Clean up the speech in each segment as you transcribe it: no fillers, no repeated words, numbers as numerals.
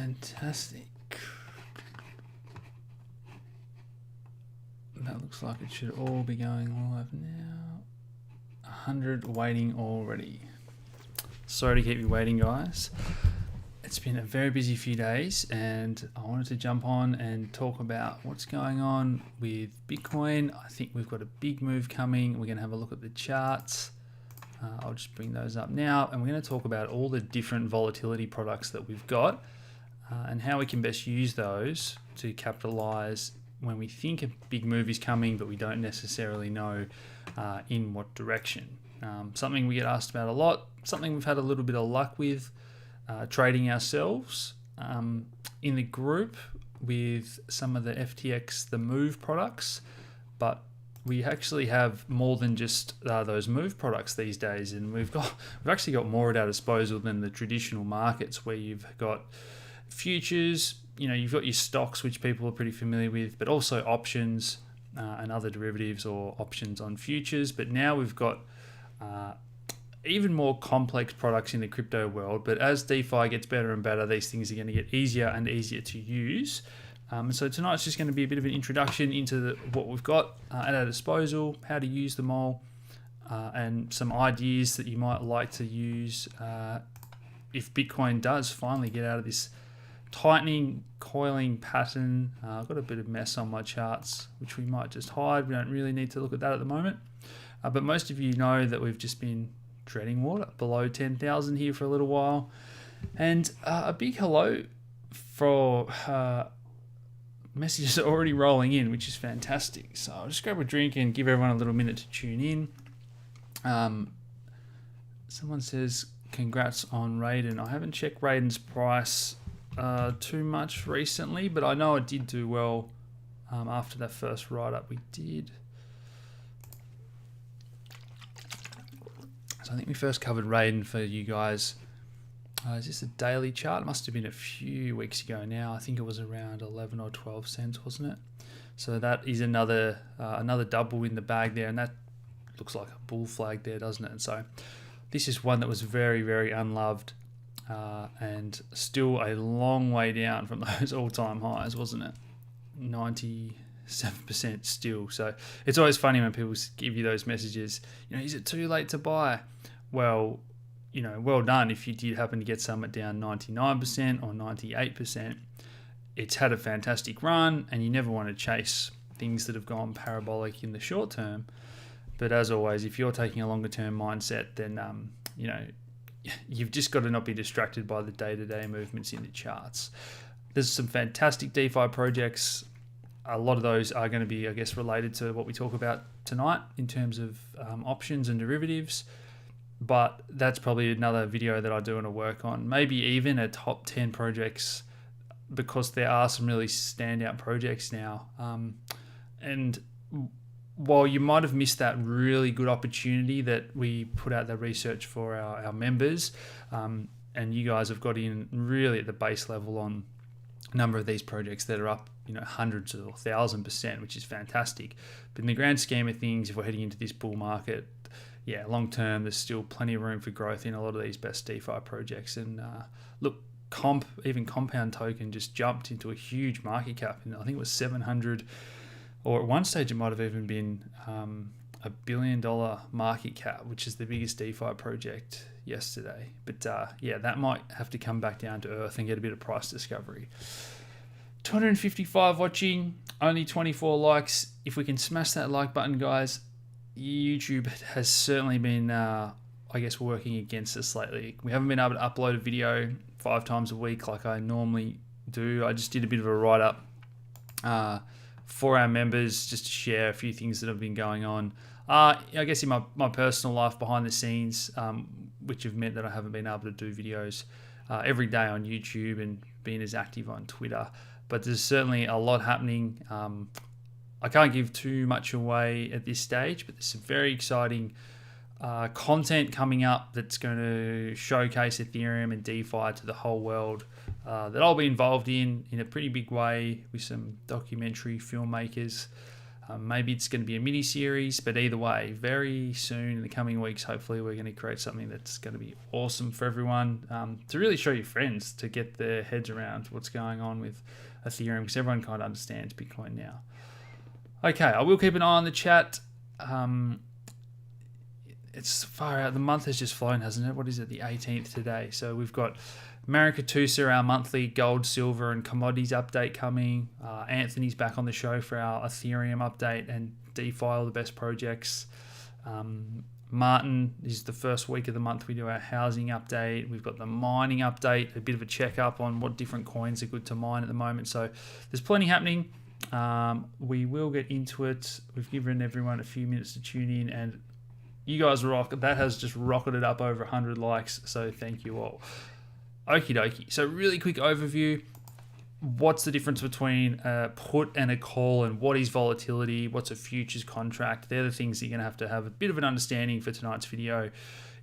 Fantastic. That looks like it should all be going live now. 100 waiting already. Sorry to keep you waiting, guys. It's been a very busy few days and I wanted to jump on and talk about what's going on with Bitcoin. I think we've got a big move coming. We're going to have a look at the charts. I'll just bring those up now, and we're going to talk about all the different volatility products that we've got and how we can best use those to capitalize when we think a big move is coming, but we don't necessarily know in what direction. Something we get asked about a lot, something we've had a little bit of luck with trading ourselves in the group with some of the FTX, the MOVE products, but we actually have more than just those MOVE products these days, and we've actually got more at our disposal than the traditional markets where you've got futures, you've got your stocks, which people are pretty familiar with, but also options and other derivatives or options on futures. But now we've got even more complex products in the crypto world. But as DeFi gets better and better, these things are going to get easier and easier to use. So tonight's just going to be a bit of an introduction into what we've got at our disposal, how to use them all, and some ideas that you might like to use if Bitcoin does finally get out of this tightening, coiling pattern. I've got a bit of mess on my charts, which we might just hide. We don't really need to look at that at the moment. But most of you know that we've just been treading water below 10,000 here for a little while. And a big hello for messages are already rolling in, which is fantastic. So I'll just grab a drink and give everyone a little minute to tune in. Someone says, congrats on Raiden. I haven't checked Raiden's price too much recently, but I know it did do well after that first write-up we did. So I think we first covered Raiden for you guys. Is this a daily chart? It must have been a few weeks ago now. I think it was around 11 or 12 cents, wasn't it? So that is another double in the bag there, and that looks like a bull flag there, doesn't it? And so this is one that was very, very unloved and still a long way down from those all-time highs, wasn't it? 97% still. So it's always funny when people give you those messages, is it too late to buy? Well, well done if you did happen to get some at down 99% or 98%. It's had a fantastic run, and you never want to chase things that have gone parabolic in the short term. But as always, if you're taking a longer term mindset, then you've just got to not be distracted by the day-to-day movements in the charts. There's some fantastic DeFi projects. A lot of those are going to be, I guess, related to what we talk about tonight in terms of options and derivatives. But that's probably another video that I do want to work on. Maybe even a top 10 projects, because there are some really standout projects now. And while you might have missed that really good opportunity that we put out the research for our members, and you guys have got in really at the base level on a number of these projects that are up, hundreds or 1,000%, which is fantastic. But in the grand scheme of things, if we're heading into this bull market, long term, there's still plenty of room for growth in a lot of these best DeFi projects. And look, even Compound Token just jumped into a huge market cap, and I think it was 700, or at one stage it might have even been $1 billion market cap, which is the biggest DeFi project yesterday. But that might have to come back down to earth and get a bit of price discovery. 255 watching, only 24 likes. If we can smash that like button, guys, YouTube has certainly been, working against us lately. We haven't been able to upload a video 5 times a week like I normally do. I just did a bit of a write-up for our members just to share a few things that have been going on. I guess in my personal life behind the scenes, which have meant that I haven't been able to do videos every day on YouTube and being as active on Twitter. But there's certainly a lot happening. I can't give too much away at this stage, but there's some very exciting content coming up that's going to showcase Ethereum and DeFi to the whole world that I'll be involved in a pretty big way with some documentary filmmakers. Maybe it's going to be a mini series, but either way, very soon in the coming weeks, hopefully we're going to create something that's going to be awesome for everyone, to really show your friends, to get their heads around what's going on with Ethereum, because everyone kind of understands Bitcoin now. Okay, I will keep an eye on the chat. It's far out. The month has just flown, hasn't it? What is it? The 18th today. So we've got Marikatusa, our monthly gold, silver, and commodities update coming. Anthony's back on the show for our Ethereum update and DeFi, all the best projects. Martin is the first week of the month. We do our housing update. We've got the mining update, a bit of a checkup on what different coins are good to mine at the moment. So there's plenty happening. We will get into it. We've given everyone a few minutes to tune in, and you guys rock. That has just rocketed up over 100 likes, so thank you all. Okie dokie. So really quick overview. What's the difference between a put and a call, and what is volatility? What's a futures contract? They're the things that you're going to have a bit of an understanding for tonight's video.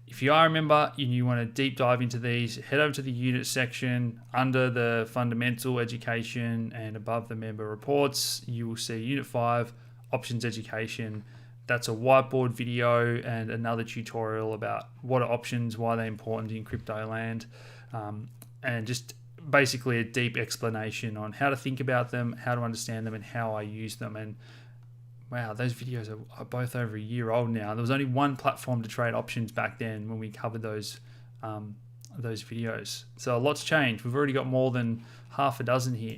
If you are a member and you want to deep dive into these, head over to the unit section under the fundamental education, and above the member reports, you will see Unit 5, Options Education. That's a whiteboard video and another tutorial about what are options, why they're important in crypto land, and just basically a deep explanation on how to think about them, how to understand them, and how I use them. And wow, those videos are both over a year old now. There was only one platform to trade options back then when we covered those videos. So a lot's changed. We've already got more than half a dozen here.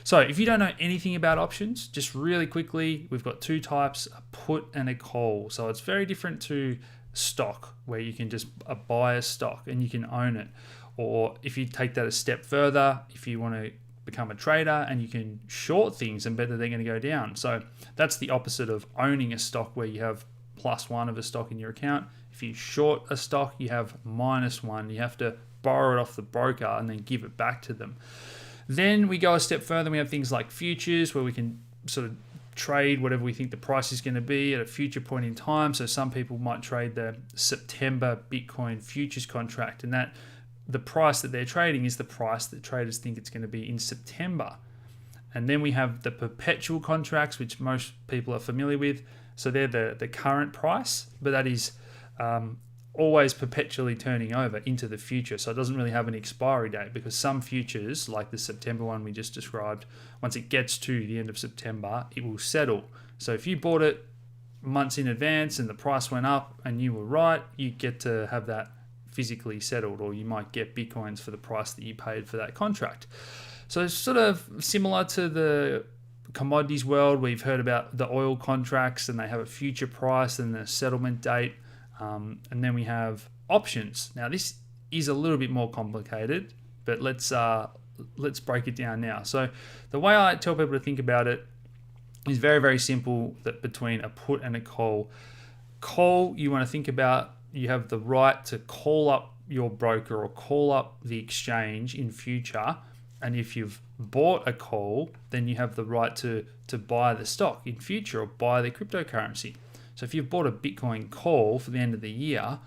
So if you don't know anything about options, just really quickly, we've got two types, a put and a call. So it's very different to stock, where you can just buy a stock and you can own it. Or if you take that a step further, if you want to become a trader and you can short things and bet that they're going to go down. So that's the opposite of owning a stock, where you have +1 of a stock in your account. If you short a stock, you have -1. You have to borrow it off the broker and then give it back to them. Then we go a step further. We have things like futures, where we can sort of trade whatever we think the price is going to be at a future point in time. So some people might trade the September Bitcoin futures contract, and that the price that they're trading is the price that traders think it's going to be in September. And then we have the perpetual contracts, which most people are familiar with. So they're the current price, but that is always perpetually turning over into the future. So it doesn't really have an expiry date, because some futures, like the September one we just described, once it gets to the end of September, it will settle. So if you bought it months in advance and the price went up and you were right, you get to have that physically settled, or you might get Bitcoins for the price that you paid for that contract. So it's sort of similar to the commodities world. We've heard about the oil contracts, and they have a future price and a settlement date. And then we have options. Now this is a little bit more complicated, but let's break it down now. So the way I tell people to think about it is very, very simple, that between a put and a call. Call, you want to think about, you have the right to call up your broker or call up the exchange in future. And if you've bought a call, then you have the right to buy the stock in future, or buy the cryptocurrency. So if you've bought a Bitcoin call for the end of the year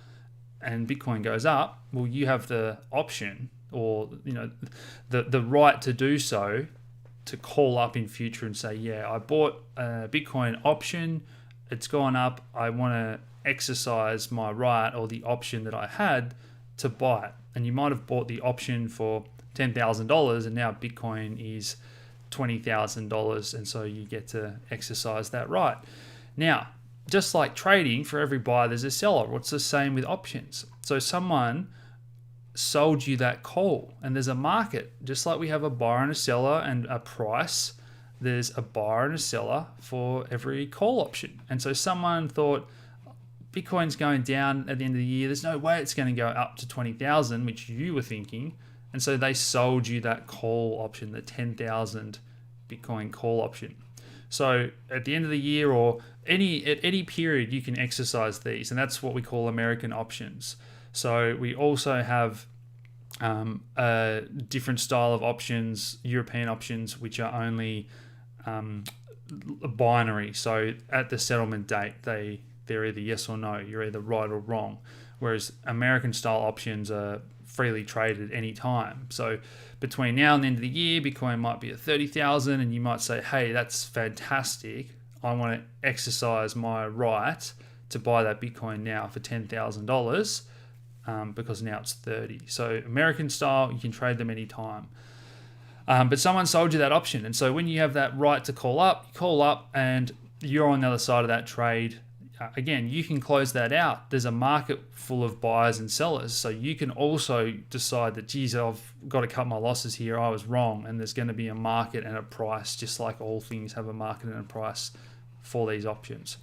and Bitcoin goes up, well, you have the option, or the right to do so, to call up in future and say, yeah, I bought a Bitcoin option, it's gone up, I want to exercise my right, or the option that I had, to buy it. And you might have bought the option for $10,000, and now Bitcoin is $20,000, and so you get to exercise that right. Now, just like trading, for every buyer there's a seller. What's the same with options? So someone sold you that call, and there's a market. Just like we have a buyer and a seller and a price, there's a buyer and a seller for every call option. And so someone thought, Bitcoin's going down at the end of the year, there's no way it's going to go up to 20,000, which you were thinking. And so they sold you that call option, the 10,000 Bitcoin call option. So at the end of the year, or at any period, you can exercise these, and that's what we call American options. So we also have a different style of options, European options, which are only binary. So at the settlement date, they're either yes or no. You're either right or wrong. Whereas American style options are freely traded any time. So between now and the end of the year, Bitcoin might be at 30,000, and you might say, hey, that's fantastic. I want to exercise my right to buy that Bitcoin now for $10,000 because now it's 30. So American style, you can trade them anytime. But someone sold you that option. And so when you have that right to call up and you're on the other side of that trade, again, you can close that out. There's a market full of buyers and sellers. So you can also decide that, geez, I've got to cut my losses here. I was wrong. And there's going to be a market and a price, just like all things have a market and a price for these options.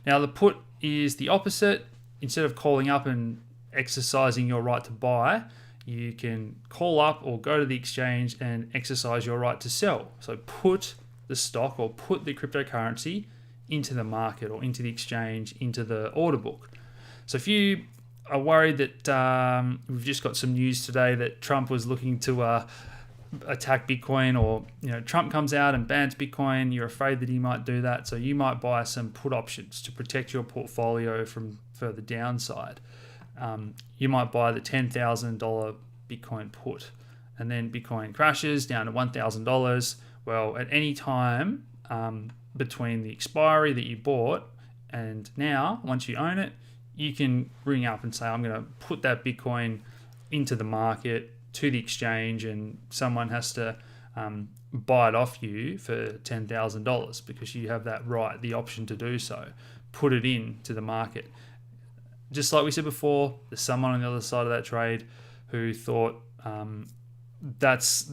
Now, the put is the opposite. Instead of calling up and exercising your right to buy, you can call up or go to the exchange and exercise your right to sell. So put the stock or put the cryptocurrency into the market or into the exchange, into the order book. So if you are worried that we've just got some news today that Trump was looking to attack Bitcoin, or Trump comes out and bans Bitcoin, you're afraid that he might do that. So you might buy some put options to protect your portfolio from further downside. You might buy the $10,000 Bitcoin put, and then Bitcoin crashes down to $1,000. Well, at any time between the expiry that you bought and now, once you own it, you can ring up and say, I'm going to put that Bitcoin into the market, to the exchange, and someone has to buy it off you for $10,000 because you have that right, the option to do so. Put it into the market. Just like we said before, there's someone on the other side of that trade who thought that's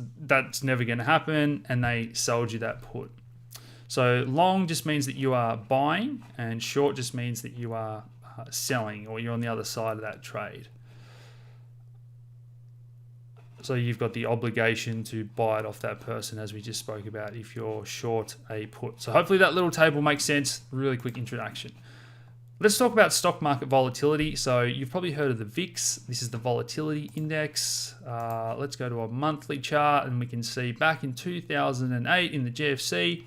never going to happen, and they sold you that put. So long just means that you are buying, and short just means that you are selling, or you're on the other side of that trade. So you've got the obligation to buy it off that person, as we just spoke about, if you're short a put. So hopefully that little table makes sense. Really quick introduction. Let's talk about stock market volatility. So you've probably heard of the VIX. This is the Volatility Index. Let's go to a monthly chart, and we can see back in 2008 in the GFC,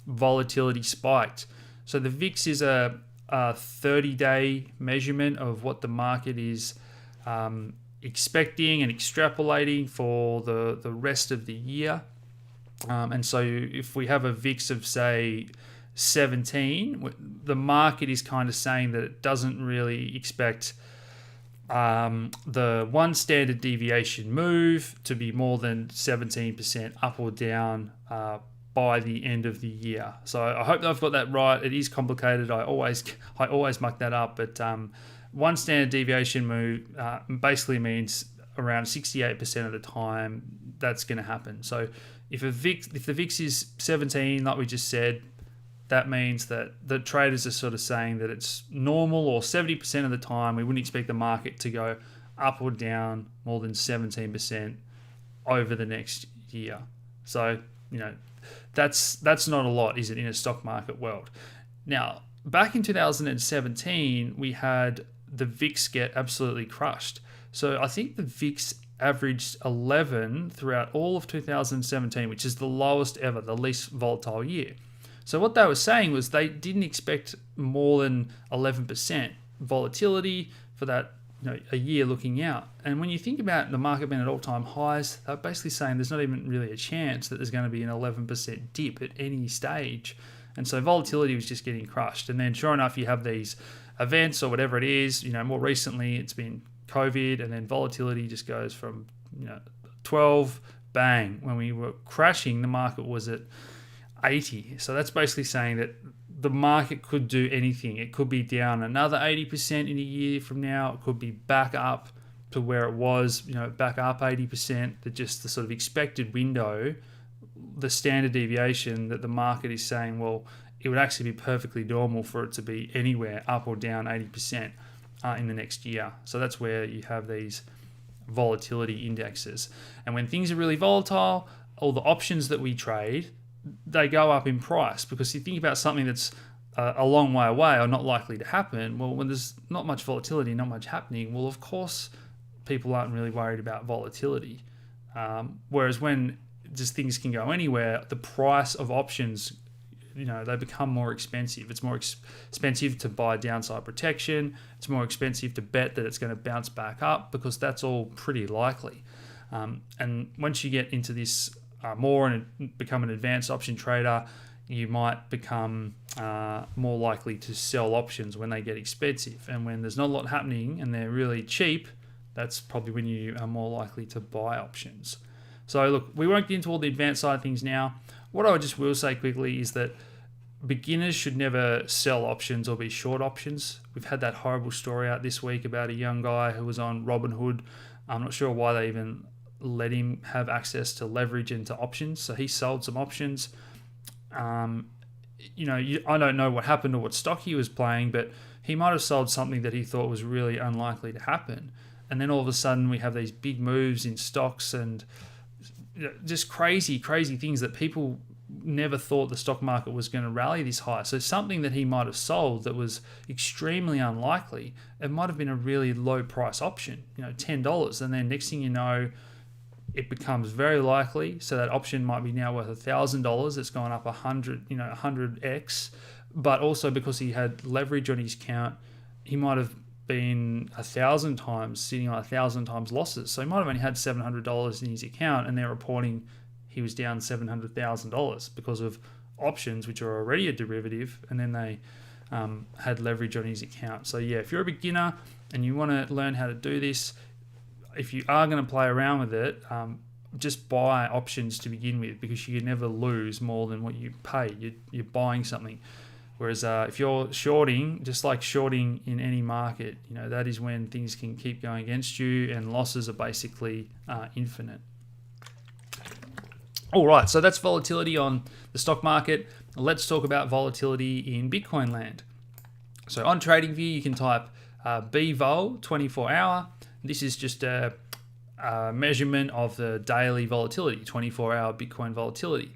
volatility spiked. So the VIX is a 30-day measurement of what the market is expecting and extrapolating for the rest of the year. And so if we have a VIX of, say, 17, the market is kind of saying that it doesn't really expect the one standard deviation move to be more than 17% up or down by the end of the year. So I hope that I've got that right. It is complicated. I always muck that up, but one standard deviation move basically means around 68% of the time that's going to happen. So if the VIX is 17, like we just said, that means that the traders are sort of saying that it's normal, or 70% of the time we wouldn't expect the market to go up or down more than 17% over the next year. So, that's not a lot, is it, in a stock market world? Now, back in 2017, we had the VIX get absolutely crushed. So I think the VIX averaged 11 throughout all of 2017, which is the lowest ever, the least volatile year. So what they were saying was they didn't expect more than 11% volatility for that a year looking out. And when you think about the market being at all-time highs, they're basically saying there's not even really a chance that there's going to be an 11% dip at any stage. And so volatility was just getting crushed. And then sure enough, you have these events or whatever it is. More recently it's been COVID, and then volatility just goes from 12, bang. When we were crashing, the market was at 80. So that's basically saying that the market could do anything. It could be down another 80% in a year from now. It could be back up to where it was, back up 80%. That just the sort of expected window, the standard deviation that the market is saying, well, it would actually be perfectly normal for it to be anywhere up or down 80% in the next year. So that's where you have these volatility indexes. And when things are really volatile, all the options that we trade, they go up in price, because you think about something that's a long way away or not likely to happen. Well, when there's not much volatility, not much happening, well, of course, people aren't really worried about volatility. Whereas when just things can go anywhere, the price of options, they become more expensive. It's more expensive to buy downside protection. It's more expensive to bet that it's going to bounce back up, because that's all pretty likely. And once you get into this more and become an advanced option trader, you might become more likely to sell options when they get expensive. And when there's not a lot happening and they're really cheap, that's probably when you are more likely to buy options. So look, we won't get into all the advanced side of things now. What I just will say quickly is that beginners should never sell options or be short options. We've had that horrible story out this week about a young guy who was on Robinhood. I'm not sure why they even let him have access to leverage into options. So he sold some options. I don't know what happened or what stock he was playing, but he might have sold something that he thought was really unlikely to happen. And then all of a sudden we have these big moves in stocks and just crazy things that people never thought the stock market was going to rally this high. So something that he might have sold that was extremely unlikely, it might have been a really low price option, $10. And then next thing you know, it becomes very likely. So that option might be now worth $1,000. It's gone up 100x. But also because he had leverage on his account, he might have been 1,000 times sitting on 1,000 times losses. So he might have only had $700 in his account, and they're reporting he was down $700,000 because of options, which are already a derivative, and then they had leverage on his account. So yeah, if you're a beginner and you want to learn how to do this, if you are going to play around with it, just buy options to begin with, because you can never lose more than what you pay. You're buying something. Whereas if you're shorting, just like shorting in any market, that is when things can keep going against you and losses are basically infinite. All right, so that's volatility on the stock market. Let's talk about volatility in Bitcoin land. So on TradingView, you can type BVOL 24 hour. This is just a measurement of the daily volatility, 24-hour Bitcoin volatility.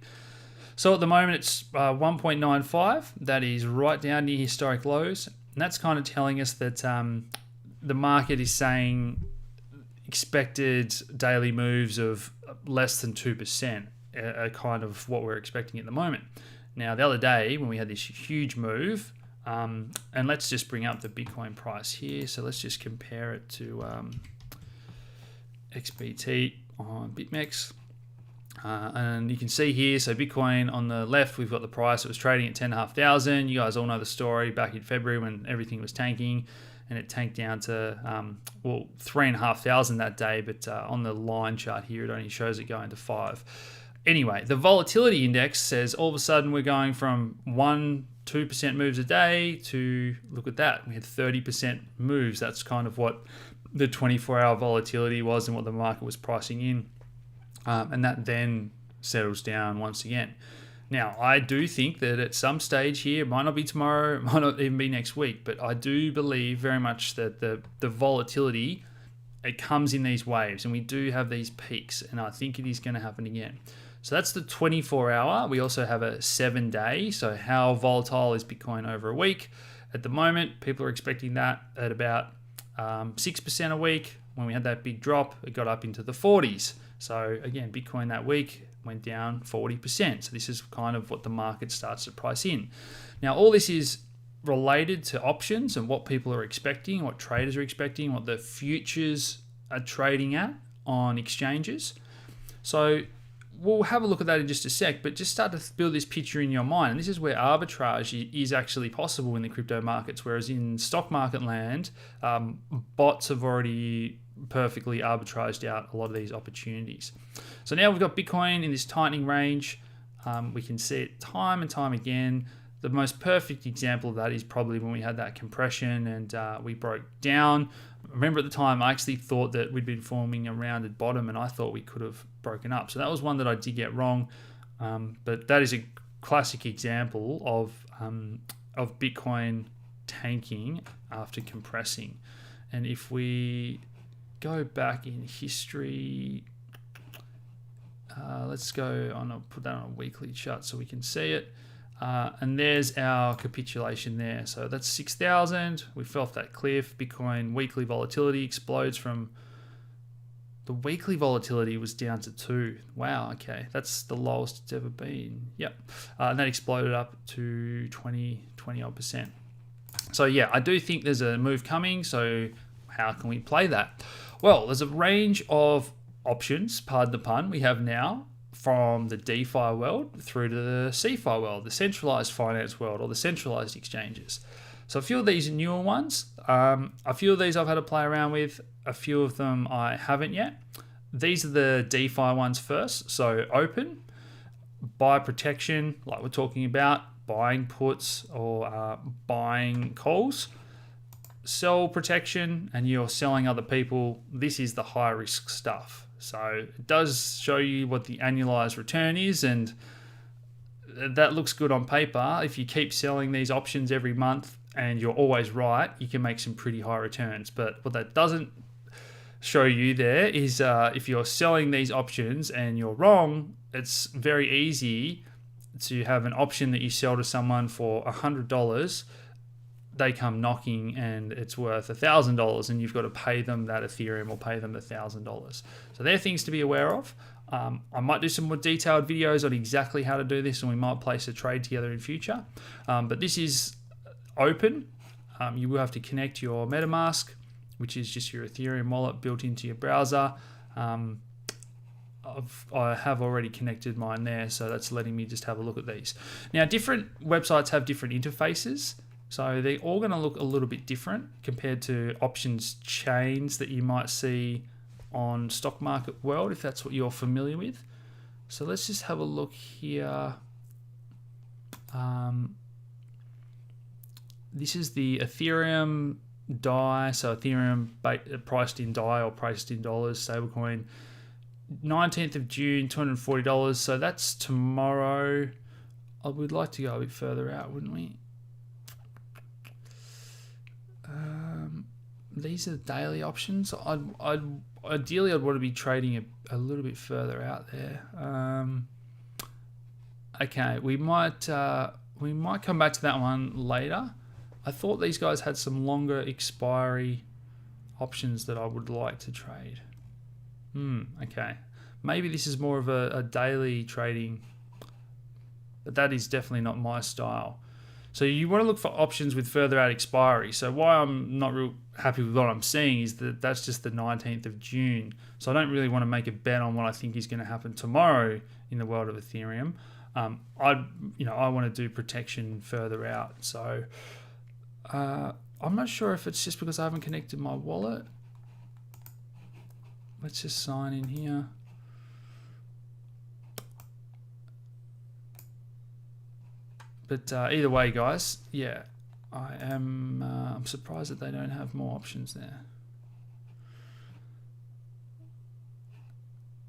So at the moment, it's 1.95. That is right down near historic lows. And that's kind of telling us that the market is saying expected daily moves of less than 2%. Are kind of what we're expecting at the moment. Now, the other day when we had this huge move, and let's just bring up the Bitcoin price here. So let's just compare it to XBT on BitMEX. And you can see here, so Bitcoin on the left, we've got the price. It was trading at 10,500. You guys all know the story back in February when everything was tanking, and it tanked down to 3,500 that day. But on the line chart here, it only shows it going to 5. Anyway, the volatility index says all of a sudden we're going from 1-2% moves a day to, look at that, we had 30% moves. That's kind of what the 24-hour volatility was and what the market was pricing in. And that then settles down once again. Now, I do think that at some stage here, it might not be tomorrow, it might not even be next week, but I do believe very much that the volatility, it comes in these waves, and we do have these peaks, and I think it is going to happen again. So that's the 24-hour. We also have a 7-day. So how volatile is Bitcoin over a week? At the moment, people are expecting that at about 6% a week. When we had that big drop, it got up into the 40s. So again, Bitcoin that week went down 40%. So this is kind of what the market starts to price in. Now, all this is related to options and what people are expecting, what traders are expecting, what the futures are trading at on exchanges. So we'll have a look at that in just a sec, but just start to build this picture in your mind. And this is where arbitrage is actually possible in the crypto markets, whereas in stock market land, bots have already perfectly arbitraged out a lot of these opportunities. So now we've got Bitcoin in this tightening range. We can see it time and time again. The most perfect example of that is probably when we had that compression and we broke down. Remember at the time, I actually thought that we'd been forming a rounded bottom, and I thought we could have broken up. So that was one that I did get wrong. But that is a classic example of Bitcoin tanking after compressing. And if we go back in history, let's go on. I'll put that on a weekly chart so we can see it. And there's our capitulation there. So that's 6,000. We fell off that cliff. Bitcoin weekly volatility explodes from the weekly volatility was down to 2. Wow, okay. That's the lowest it's ever been. Yep. And that exploded up to 20 odd percent. So yeah, I do think there's a move coming. So how can we play that? Well, there's a range of options, pardon the pun, we have now from the DeFi world through to the CeFi world, the centralized finance world, or the centralized exchanges. So a few of these newer ones, a few of these I've had to play around with, a few of them I haven't yet. These are the DeFi ones first. So Opyn, buy protection, like we're talking about, buying puts or buying calls. Sell protection, and you're selling other people. This is the high risk stuff. So it does show you what the annualized return is, and that looks good on paper. If you keep selling these options every month and you're always right, you can make some pretty high returns. But what that doesn't show you there is if you're selling these options and you're wrong, it's very easy to have an option that you sell to someone for $100. They come knocking and it's worth $1,000, and you've got to pay them that Ethereum or pay them the $1,000. So they're things to be aware of. I might do some more detailed videos on exactly how to do this, and we might place a trade together in future. But this is Opyn. You will have to connect your MetaMask, which is just your Ethereum wallet built into your browser. I have already connected mine there, so that's letting me just have a look at these. Now, different websites have different interfaces. So they're all going to look a little bit different compared to options chains that you might see on stock market world, if that's what you're familiar with. So let's just have a look here. This is the Ethereum DAI, so Ethereum priced in DAI or priced in dollars, stablecoin. 19th of June, $240. So that's tomorrow. I would like to go a bit further out, wouldn't we? These are the daily options. Ideally, I'd want to be trading a little bit further out there. Okay, we might come back to that one later. I thought these guys had some longer expiry options that I would like to trade. Okay, maybe this is more of a daily trading, but that is definitely not my style. So you want to look for options with further out expiry. So why I'm not real happy with what I'm seeing is that that's just the 19th of June. So I don't really want to make a bet on what I think is going to happen tomorrow in the world of Ethereum. I want to do protection further out. So I'm not sure if it's just because I haven't connected my wallet. Let's just sign in here. But either way, guys, yeah, I'm surprised that they don't have more options there.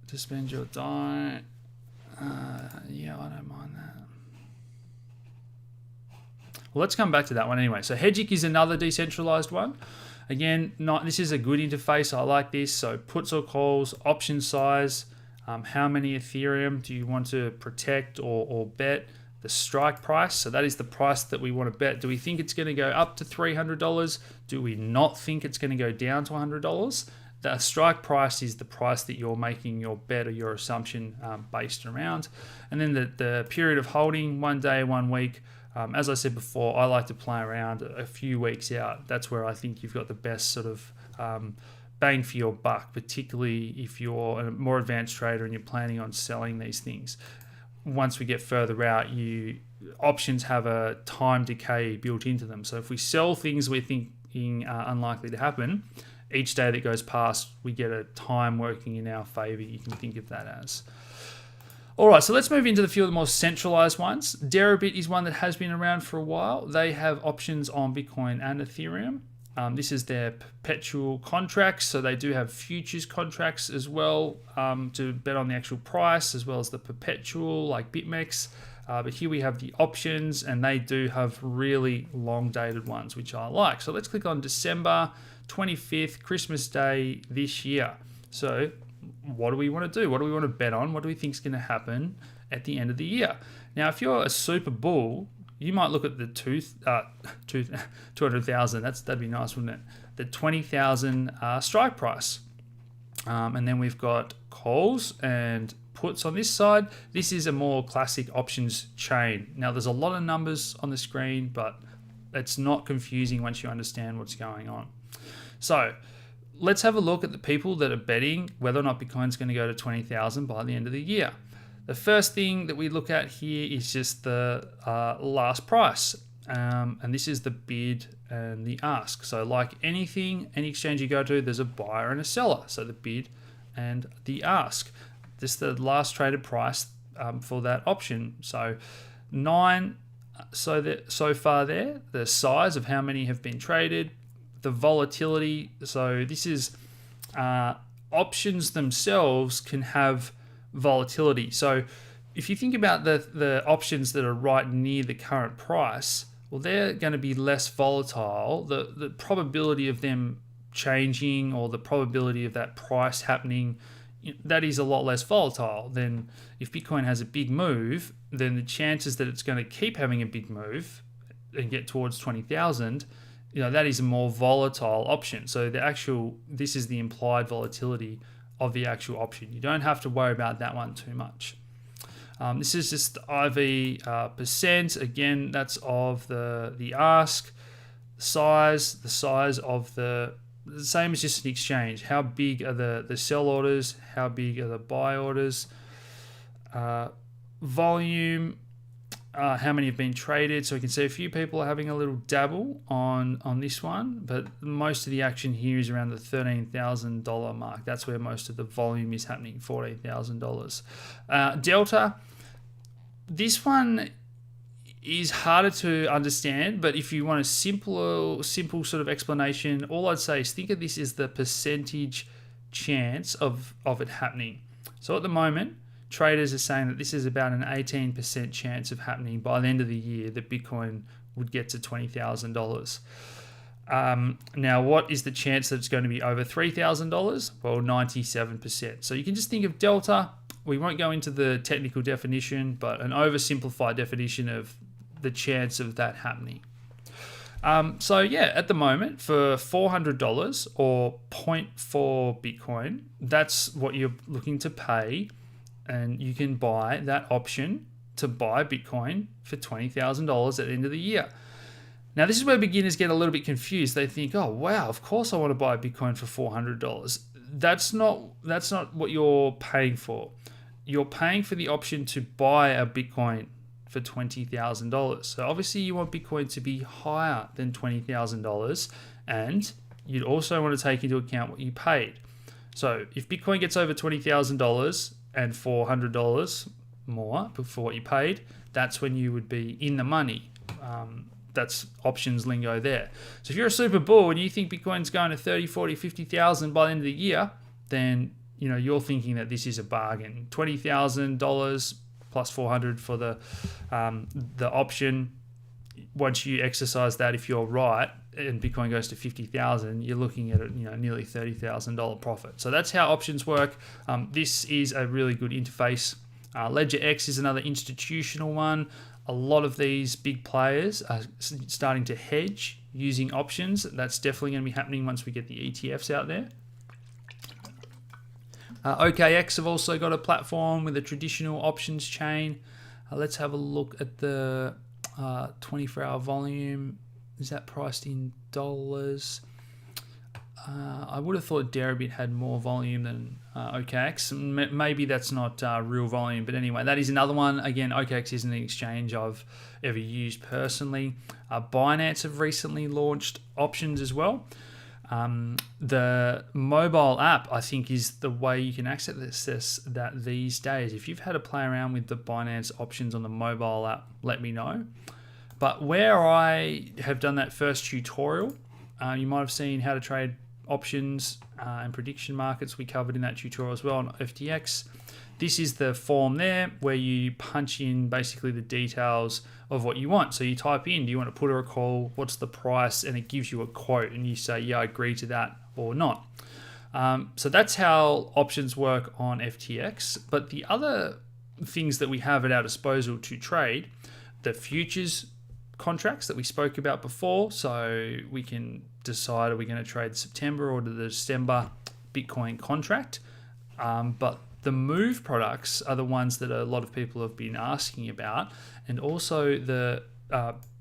To spend your DAI, yeah, I don't mind that. Well, let's come back to that one anyway. So Hegic is another decentralized one. Again, this is a good interface. I like this. So puts or calls, option size, how many Ethereum do you want to protect or bet? The strike price, so that is the price that we want to bet. Do we think it's going to go up to $300? Do we not think it's going to go down to $100? The strike price is the price that you're making your bet or your assumption based around. And then the period of holding, 1 day, 1 week. As I said before, I like to play around a few weeks out. That's where I think you've got the best sort of bang for your buck, particularly if you're a more advanced trader and you're planning on selling these things. Once we get further out, options have a time decay built into them. So if we sell things we're thinking are unlikely to happen, each day that goes past, we get a time working in our favor. You can think of that as. All right, so let's move into the few of the more centralized ones. Deribit is one that has been around for a while. They have options on Bitcoin and Ethereum. This is their perpetual contracts, so they do have futures contracts as well to bet on the actual price, as well as the perpetual like BitMEX. But here we have the options, and they do have really long dated ones, which I like. So let's click on December 25th, Christmas Day this year. So what do we want to do? What do we want to bet on? What do we think is going to happen at the end of the year? Now, if you're a super bull, you might look at the 200,000. That'd be nice, wouldn't it? The 20,000 strike price, and then we've got calls and puts on this side. This is a more classic options chain. Now, there's a lot of numbers on the screen, but it's not confusing once you understand what's going on. So let's have a look at the people that are betting whether or not Bitcoin's going to go to 20,000 by the end of the year. The first thing that we look at here is just the last price. And this is the bid and the ask. So like anything, any exchange you go to, there's a buyer and a seller. So the bid and the ask. This is the last traded price for that option. So 9, so far there, the size of how many have been traded, the volatility. So this is options themselves can have volatility. So if you think about the options that are right near the current price, well, they're going to be less volatile. The probability of them changing, or the probability of that price happening, that is a lot less volatile than if Bitcoin has a big move. Then the chances that it's going to keep having a big move and get towards 20,000, that is a more volatile option. So this is the implied volatility of the actual option. You don't have to worry about that one too much. This is just IV percent. Again, that's of the ask, the size of the same as just an exchange. How big are the sell orders? How big are the buy orders? Volume, how many have been traded. So we can see a few people are having a little dabble on this one, but most of the action here is around the $13,000 mark. That's where most of the volume is happening, $14,000. Delta, this one is harder to understand, but if you want a simple sort of explanation, all I'd say is think of this as the percentage chance of it happening. So at the moment, traders are saying that this is about an 18% chance of happening by the end of the year, that Bitcoin would get to $20,000. Now, what is the chance that it's going to be over $3,000? Well, 97%. So you can just think of delta. We won't go into the technical definition, but an oversimplified definition of the chance of that happening. So yeah, at the moment, for $400 or 0.4 Bitcoin, that's what you're looking to pay, and you can buy that option to buy Bitcoin for $20,000 at the end of the year. Now, this is where beginners get a little bit confused. They think, oh, wow, of course I want to buy Bitcoin for $400. That's not what you're paying for. You're paying for the option to buy a Bitcoin for $20,000. So obviously you want Bitcoin to be higher than $20,000, and you'd also want to take into account what you paid. So if Bitcoin gets over $20,000 and $400 more for what you paid, that's when you would be in the money. That's options lingo there. So if you're a super bull and you think Bitcoin's going to 30, 40, 50,000 by the end of the year, then you're thinking that this is a bargain. $20,000 plus 400 for the option. Once you exercise that, if you're right, and Bitcoin goes to 50,000, you're looking at nearly $30,000 profit. So that's how options work. This is a really good interface. LedgerX is another institutional one. A lot of these big players are starting to hedge using options. That's definitely going to be happening once we get the ETFs out there. OKEx have also got a platform with a traditional options chain. Let's have a look at the 24-hour volume. Is that priced in dollars? I would have thought Deribit had more volume than OKEx. Maybe that's not real volume, but anyway, that is another one. Again, OKEx isn't an exchange I've ever used personally. Binance have recently launched options as well. The mobile app, I think, is the way you can access that these days. If you've had a play around with the Binance options on the mobile app, let me know. But where I have done that first tutorial, you might have seen how to trade options and prediction markets. We covered in that tutorial as well on FTX. This is the form there where you punch in basically the details of what you want. So you type in, do you want to put or a call? What's the price? And it gives you a quote and you say, yeah, I agree to that or not. So that's how options work on FTX. But the other things that we have at our disposal to trade, the futures contracts that we spoke about before. So we can decide, are we going to trade September or the December Bitcoin contract? But the MOVE products are the ones that a lot of people have been asking about, and also the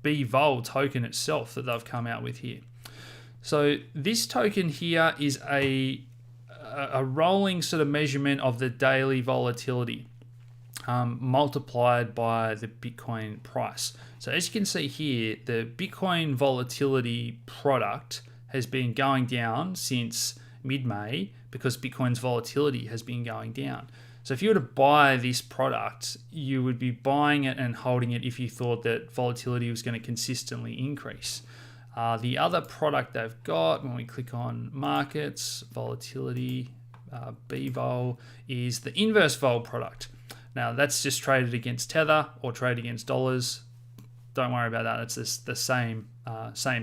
BVOL token itself that they've come out with here. So this token here is a rolling sort of measurement of the daily volatility. multiplied by the Bitcoin price. So as you can see here, the Bitcoin volatility product has been going down since mid-May because Bitcoin's volatility has been going down. So if you were to buy this product, you would be buying it and holding it if you thought that volatility was going to consistently increase. The other product they've got, when we click on markets, volatility, BVOL, is the inverse vol product. Now that's just traded against Tether or traded against dollars. Don't worry about that. It's the same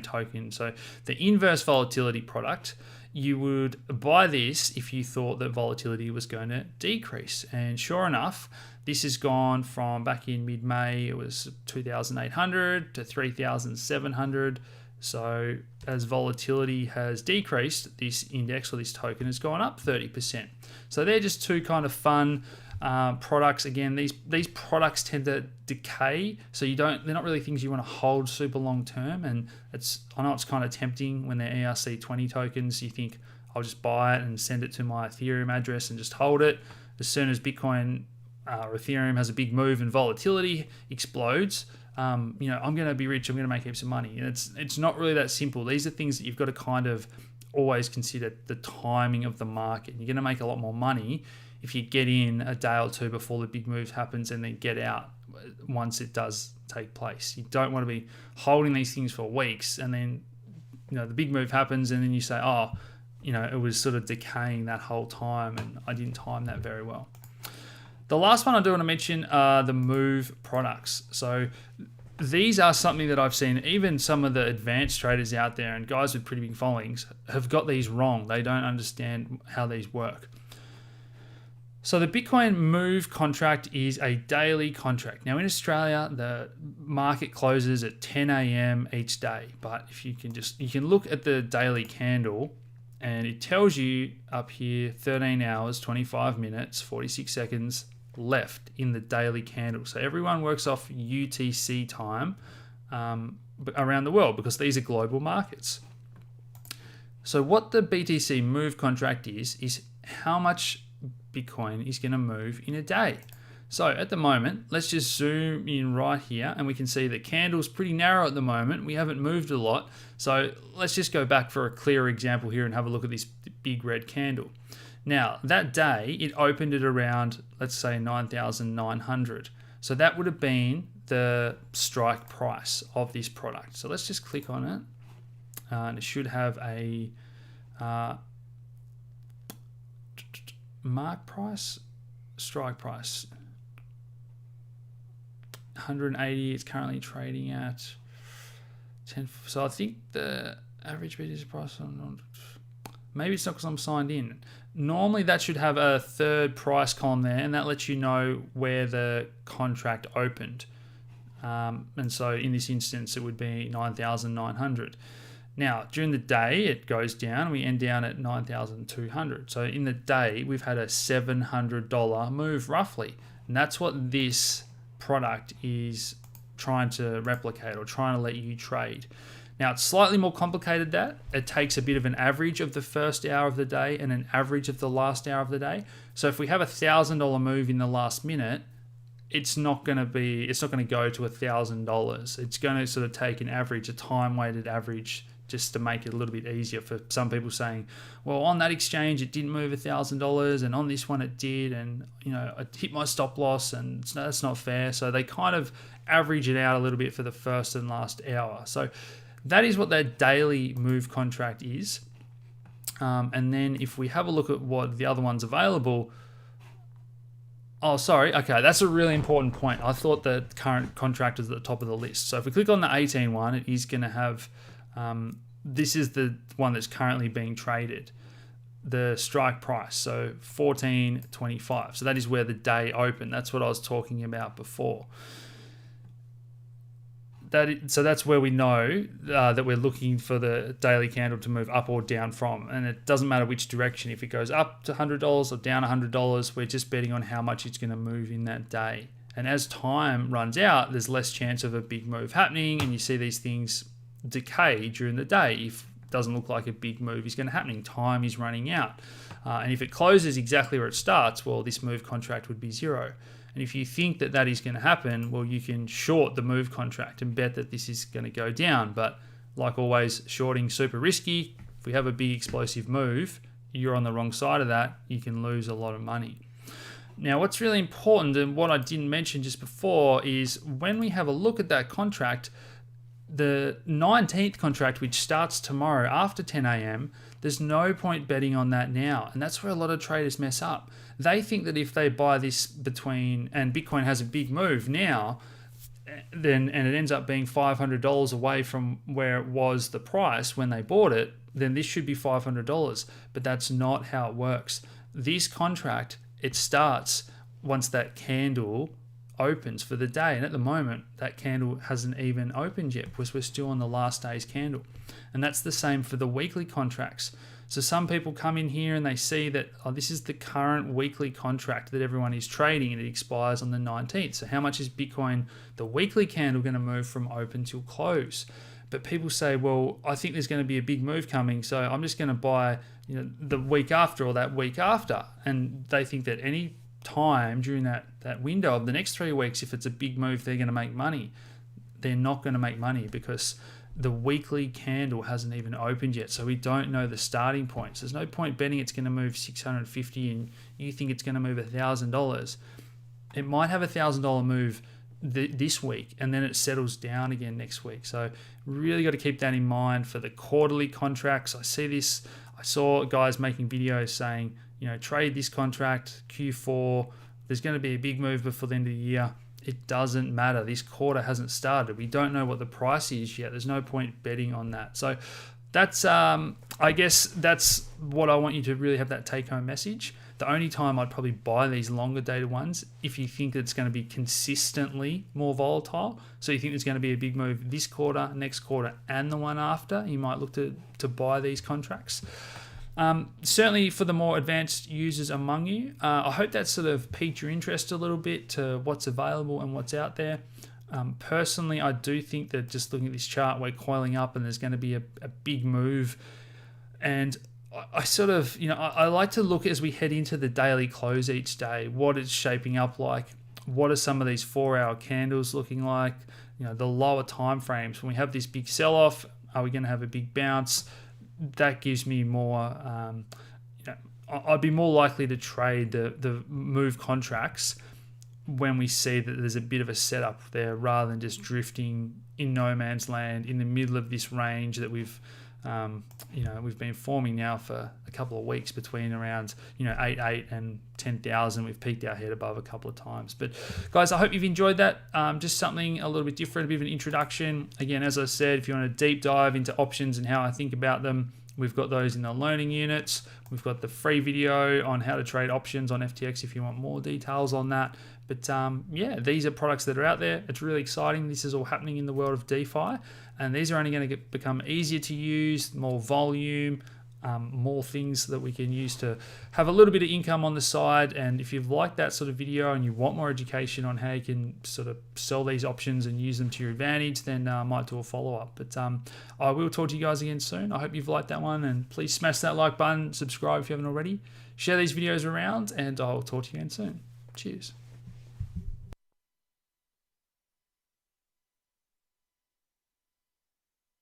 token. So the inverse volatility product, you would buy this if you thought that volatility was going to decrease. And sure enough, this has gone from back in mid-May, it was 2,800 to 3,700. So as volatility has decreased, this index or this token has gone up 30%. So they're just two kind of fun products. Again, these products tend to decay, so they're not really things you want to hold super long term. And I know it's kind of tempting when they're ERC20 tokens. You think I'll just buy it and send it to my Ethereum address and just hold it. As soon as Bitcoin or Ethereum has a big move and volatility explodes, I'm going to be rich. I'm going to make heaps of money. And it's not really that simple. These are things that you've got to kind of always consider the timing of the market. You're going to make a lot more money if you get in a day or two before the big move happens and then get out once it does take place. You don't want to be holding these things for weeks and then the big move happens and then you say, it was sort of decaying that whole time and I didn't time that very well. The last one I do want to mention are the MOVE products. So these are something that I've seen even some of the advanced traders out there and guys with pretty big followings have got these wrong. They don't understand how these work. So the Bitcoin MOVE contract is a daily contract. Now in Australia, the market closes at 10 a.m. each day. But if you can look at the daily candle and it tells you up here 13 hours, 25 minutes, 46 seconds left in the daily candle. So everyone works off UTC time around the world because these are global markets. So what the BTC MOVE contract is how much Bitcoin is going to move in a day. So at the moment, let's just zoom in right here and we can see the candle's pretty narrow at the moment. We haven't moved a lot. So let's just go back for a clear example here and have a look at this big red candle. Now that day it opened at around, let's say 9,900. So that would have been the strike price of this product. So let's just click on it and it should have a mark price, strike price. 180 it's currently trading at 10. So I think the average BTC price maybe it's not because I'm signed in. Normally that should have a third price column there and that lets you know where the contract opened. And so in this instance it would be 9,900. Now during the day it goes down, we end down at 9,200. So in the day we've had a $700 move roughly. And that's what this product is trying to replicate or trying to let you trade. Now it's slightly more complicated that it takes a bit of an average of the first hour of the day and an average of the last hour of the day. So if we have $1,000 move in the last minute, it's not going to go to $1,000. It's going to sort of take an average, a time weighted average, just to make it a little bit easier for some people saying, well, on that exchange it didn't move $1,000 and on this one it did, and I hit my stop loss and that's not fair. So they kind of average it out a little bit for the first and last hour. So that is what that daily move contract is. And then if we have a look at what the other ones available, okay, that's a really important point. I thought the current contract is at the top of the list. So if we click on the 18 one, it is going to have, this is the one that's currently being traded, the strike price, so 14.25. So that is where the day opened. That's what I was talking about before. So that's where we know that we're looking for the daily candle to move up or down from. And it doesn't matter which direction. If it goes up to $100 or down $100, we're just betting on how much it's going to move in that day. And as time runs out, there's less chance of a big move happening. And you see these things decay during the day. If it doesn't look like a big move is going to happen, time is running out. And if it closes exactly where it starts, well, this move contract would be zero. And if you think that that is going to happen, well, you can short the MOVE contract and bet that this is going to go down. But like always, shorting super risky. If we have a big explosive move, you're on the wrong side of that, you can lose a lot of money. Now, what's really important, and what I didn't mention just before, is when we have a look at that contract, the 19th contract, which starts tomorrow after 10 a.m., there's no point betting on that now. And that's where a lot of traders mess up. They think that if they buy this and Bitcoin has a big move now, and it ends up being $500 away from where it was the price when they bought it, then this should be $500. But that's not how it works. This contract, it starts once that candle opens for the day, and at the moment that candle hasn't even opened yet because we're still on the last day's candle. And that's the same for the weekly contracts. So some people come in here and they see that, oh, this is the current weekly contract that everyone is trading and it expires on the 19th. So how much is Bitcoin, the weekly candle, going to move from open till close? But people say, well, I think there's going to be a big move coming, so I'm just going to buy, the week after or that week after. And they think that any time during that window of the next 3 weeks, if it's a big move, they're going to make money. They're not going to make money because the weekly candle hasn't even opened yet, so we don't know the starting points. There's no point betting it's going to move 650 and you think it's going to move $1,000. It might have $1,000 move this week and then it settles down again next week. So really got to keep that in mind for the quarterly contracts. I saw guys making videos saying, trade this contract Q4, there's going to be a big move before the end of the year. It doesn't matter. This quarter hasn't started. We don't know what the price is yet. There's no point betting on that. So that's, I guess that's what I want you to really have, that take home message. The only time I'd probably buy these longer dated ones, if you think that it's going to be consistently more volatile. So you think there's going to be a big move this quarter, next quarter, and the one after, you might look to buy these contracts. Certainly for the more advanced users among you, I hope that sort of piqued your interest a little bit to what's available and what's out there. Personally, I do think that just looking at this chart, we're coiling up and there's going to be a big move. And I sort of, I like to look as we head into the daily close each day, what it's shaping up like. What are some of these 4-hour candles looking like? The lower time frames. When we have this big sell-off, are we going to have a big bounce? That gives me more, I'd be more likely to trade the move contracts when we see that there's a bit of a setup there rather than just drifting in no man's land in the middle of this range that we've been forming now for a couple of weeks between around 8 and 10,000. We've peaked our head above a couple of times. But guys, I hope you've enjoyed that. Just something a little bit different, a bit of an introduction. Again, as I said, if you want a deep dive into options and how I think about them, we've got those in the learning units. We've got the free video on how to trade options on FTX if you want more details on that. But these are products that are out there. It's really exciting. This is all happening in the world of DeFi. And these are only going to become easier to use, more volume, more things that we can use to have a little bit of income on the side. And if you've liked that sort of video and you want more education on how you can sort of sell these options and use them to your advantage, then I might do a follow-up. But I will talk to you guys again soon. I hope you've liked that one, and please smash that like button, subscribe if you haven't already, share these videos around, and I'll talk to you again soon. Cheers.